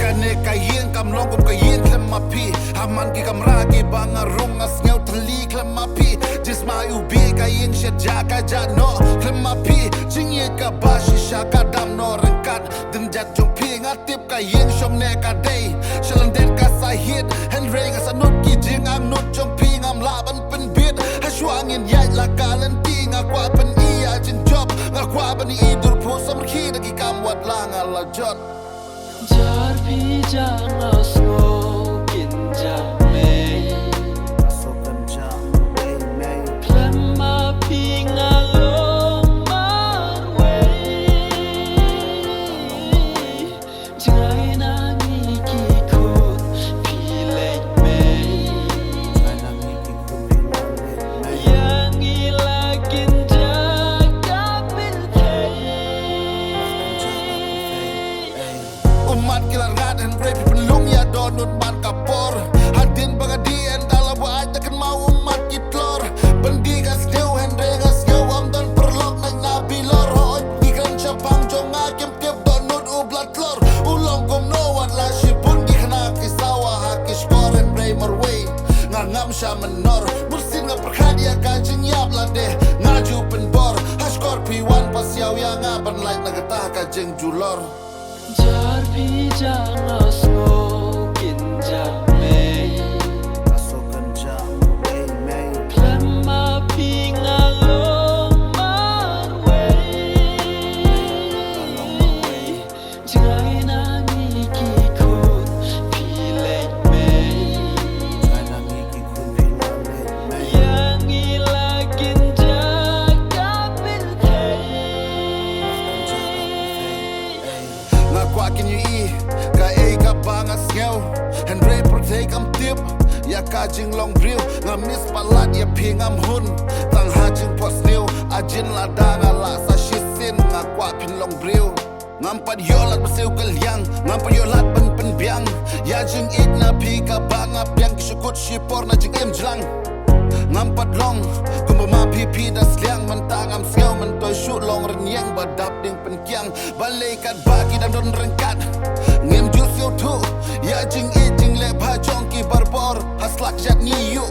Kane kayeng kam longkum kayeng klemapi Haman ki kam ragi bangarung as ngau tali klemapi Jisma ubi kayeng syajaka jano klemapi Jingye ka bashi shaka dam no rengkat Denjat jompi ngatip kayeng shomne kadai Shalandet ka sahid Henry nga sanut ki jing ang nut jompi ngam laban penbit Hashwangin yait lakalan ti nga kwa pen iya jin job Nga kwa bani idur po samrki dagi kam wat langa lajot Jar bhi jana smokin jame Asokan jam may Klema pinga long marwe Jai na ni ki khut pilek me Yang ilakin jaga pilthai Umat kilar ngadan brepi penlung ya donut man kapor Hadin pengadian dalam wajah takkan mau umat kitlor Bendikas new hendrengas new amdan perlok nang nabi lor Hoy ikan syapang jong akim tiap donut ublat lor Ulong kom no wan la shipun gihna kisawa hakish koren bray marway Ngangam sya menor Mursin nga perkhadia kajing yap lade Ngaju penbor Hashkor piwan pas yaw yang ngaban like nagatah kajing julor Jar bhi jana smokin jame Asokan jam may Klema pinga long marwe Jai na ni ki khut pilek me Yang ilakin jaga pilthai Nga kwakin yu i Ka ka bangas ngeu Henry protect am tip Ya kajing long brill Nga mis palat ya pingam hun Tang hajing pos new Ajin lada nga la sa shisin Nga kwapin long brill Ngampat yolat basiw kalyang Ngampat yolat pen biang Ya jing it na pika bangap Yang kisukut shipor na jing im jlang Ngampat long Kumama pipi das liang Mentang am siaw mentoy shoot long renyang Badap ding penkiang Balaikat bagi dan don rengkat Ngim jus yo tu Ya jing it jing le bhajong ki barbor Haslak jat niyu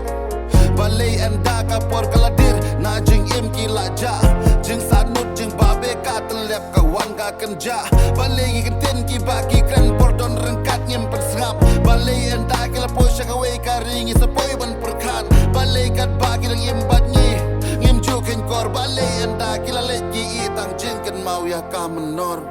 Balai enda kapor kaladir Na jing im ki laja Jing sanut jing babe ka telep kawan ka kenja Balai kenten ki bagi kren por don rengkat ngim persengap Balai enda ki lapoy syakawe ka ringi sepoy ban perkhan Balai kat bagi dang imbat nyi Ngim jukin kor balai enda ki lalek ki itang jing ken mau ya ka menor